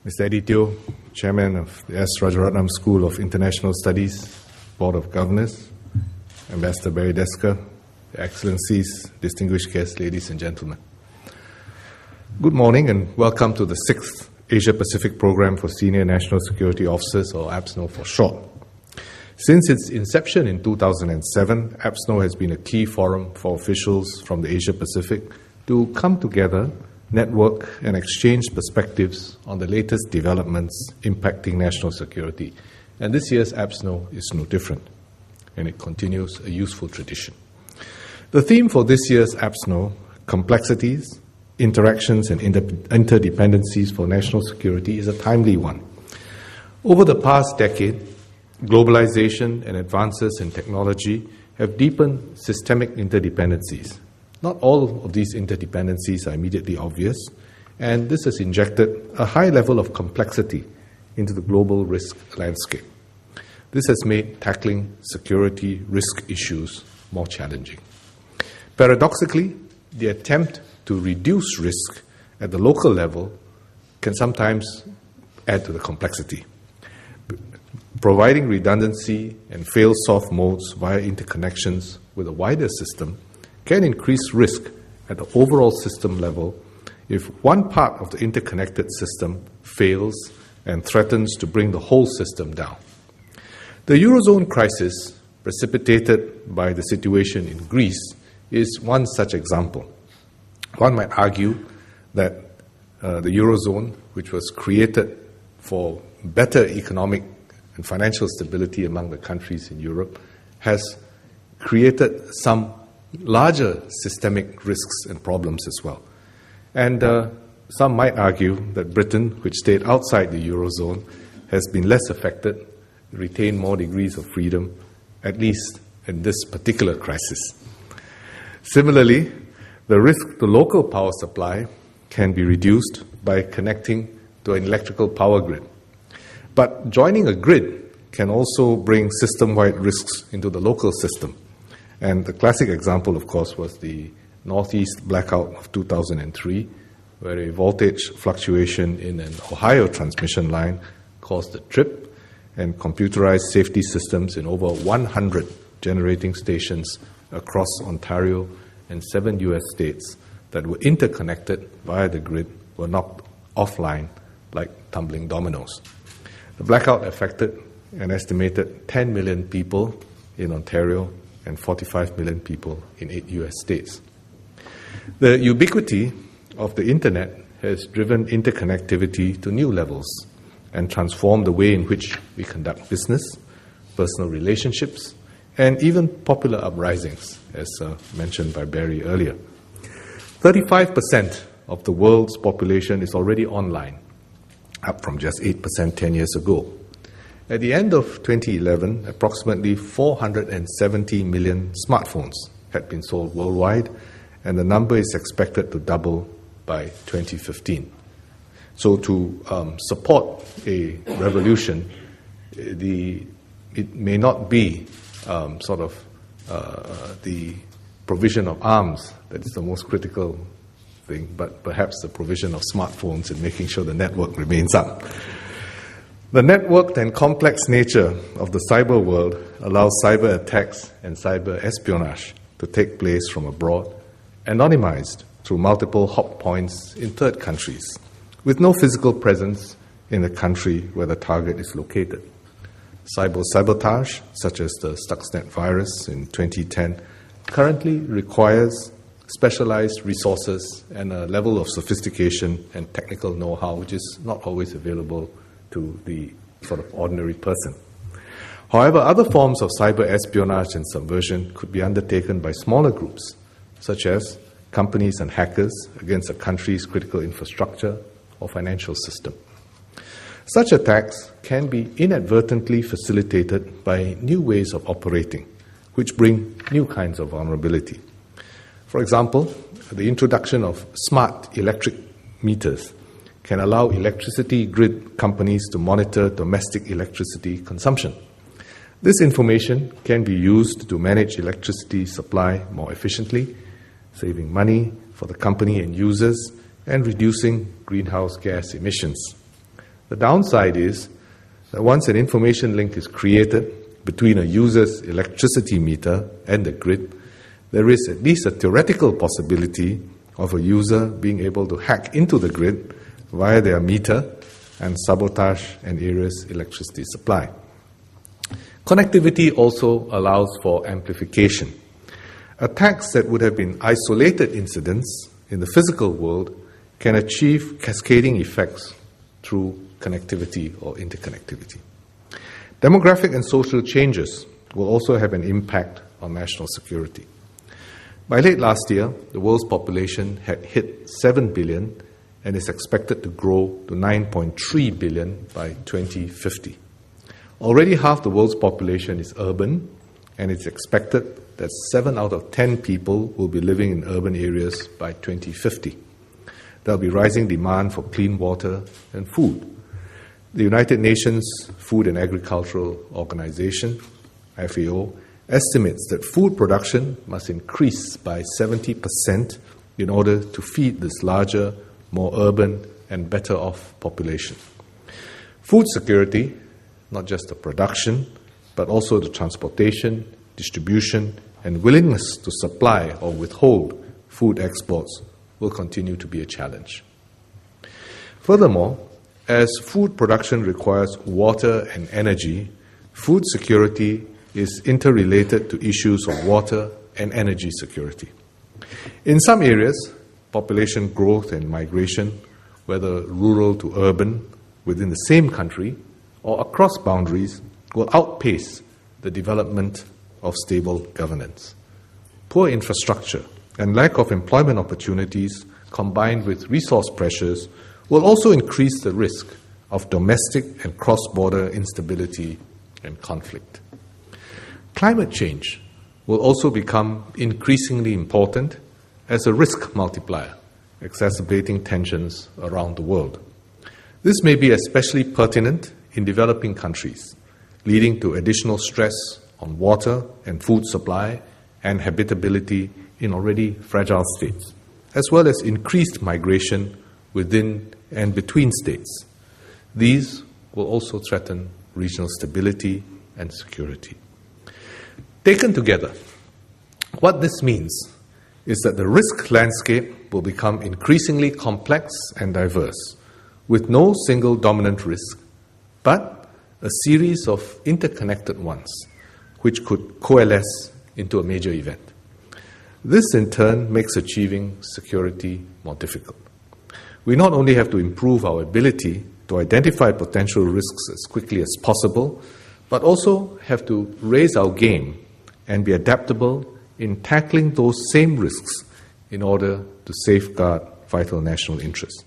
Mr. Eddie Teo, Chairman of the S. Rajaratnam School of International Studies, Board of Governors, Ambassador Barry Desker, Your Excellencies, distinguished guests, ladies and gentlemen. Good morning and welcome to the 6th Asia-Pacific Program for Senior National Security Officers, or APSNO for short. Since its inception in 2007, APSNO has been a key forum for officials from the Asia-Pacific to come together, network and exchange perspectives on the latest developments impacting national security. And this year's APSNO is no different, and it continues a useful tradition. The theme for this year's APSNO, Complexities, Interactions and Interdependencies for National Security, is a timely one. Over the past decade, globalization and advances in technology have deepened systemic interdependencies. Not all of these interdependencies are immediately obvious, and this has injected a high level of complexity into the global risk landscape. This has made tackling security risk issues more challenging. Paradoxically, the attempt to reduce risk at the local level can sometimes add to the complexity. Providing redundancy and fail-soft modes via interconnections with a wider system can increase risk at the overall system level if one part of the interconnected system fails and threatens to bring the whole system down. The Eurozone crisis, precipitated by the situation in Greece, is one such example. One might argue that the Eurozone, which was created for better economic and financial stability among the countries in Europe, has created some larger systemic risks and problems as well. And some might argue that Britain, which stayed outside the Eurozone, has been less affected, retained more degrees of freedom, at least in this particular crisis. Similarly, the risk to local power supply can be reduced by connecting to an electrical power grid. But joining a grid can also bring system-wide risks into the local system. And the classic example, of course, was the Northeast blackout of 2003, where a voltage fluctuation in an Ohio transmission line caused a trip, and computerized safety systems in over 100 generating stations across Ontario and 7 U.S. states that were interconnected via the grid were knocked offline like tumbling dominoes. The blackout affected an estimated 10 million people in Ontario and 45 million people in 8 U.S. states. The ubiquity of the Internet has driven interconnectivity to new levels and transformed the way in which we conduct business, personal relationships, and even popular uprisings, as mentioned by Barry earlier. 35% of the world's population is already online, up from just 8% 10 years ago. At the end of 2011, approximately 470 million smartphones had been sold worldwide, and the number is expected to double by 2015. So to support a revolution, it may not be the provision of arms that is the most critical thing, but perhaps the provision of smartphones and making sure the network remains up. The networked and complex nature of the cyber world allows cyber attacks and cyber espionage to take place from abroad, anonymized through multiple hot points in third countries, with no physical presence in the country where the target is located. Cyber sabotage, such as the Stuxnet virus in 2010, currently requires specialized resources and a level of sophistication and technical know-how which is not always available to the sort of ordinary person. However, other forms of cyber espionage and subversion could be undertaken by smaller groups, such as companies and hackers against a country's critical infrastructure or financial system. Such attacks can be inadvertently facilitated by new ways of operating, which bring new kinds of vulnerability. For example, the introduction of smart electric meters can allow electricity grid companies to monitor domestic electricity consumption. This information can be used to manage electricity supply more efficiently, saving money for the company and users, and reducing greenhouse gas emissions. The downside is that once an information link is created between a user's electricity meter and the grid, there is at least a theoretical possibility of a user being able to hack into the grid via their meter and sabotage an area's electricity supply. Connectivity also allows for amplification. Attacks that would have been isolated incidents in the physical world can achieve cascading effects through connectivity or interconnectivity. Demographic and social changes will also have an impact on national security. By late last year, the world's population had hit 7 billion and is expected to grow to 9.3 billion by 2050. Already half the world's population is urban, and it's expected that 7 out of 10 people will be living in urban areas by 2050. There will be rising demand for clean water and food. The United Nations Food and Agricultural Organization, FAO, estimates that food production must increase by 70% in order to feed this larger, more urban, and better off population. Food security, not just the production, but also the transportation, distribution, and willingness to supply or withhold food exports will continue to be a challenge. Furthermore, as food production requires water and energy, food security is interrelated to issues of water and energy security. In some areas, population growth and migration, whether rural to urban, within the same country or across boundaries, will outpace the development of stable governance. Poor infrastructure and lack of employment opportunities, combined with resource pressures, will also increase the risk of domestic and cross-border instability and conflict. Climate change will also become increasingly important as a risk multiplier, exacerbating tensions around the world. This may be especially pertinent in developing countries, leading to additional stress on water and food supply and habitability in already fragile states, as well as increased migration within and between states. These will also threaten regional stability and security. Taken together, what this means is that the risk landscape will become increasingly complex and diverse, with no single dominant risk, but a series of interconnected ones, which could coalesce into a major event. This, in turn, makes achieving security more difficult. We not only have to improve our ability to identify potential risks as quickly as possible, but also have to raise our game and be adaptable in tackling those same risks in order to safeguard vital national interests.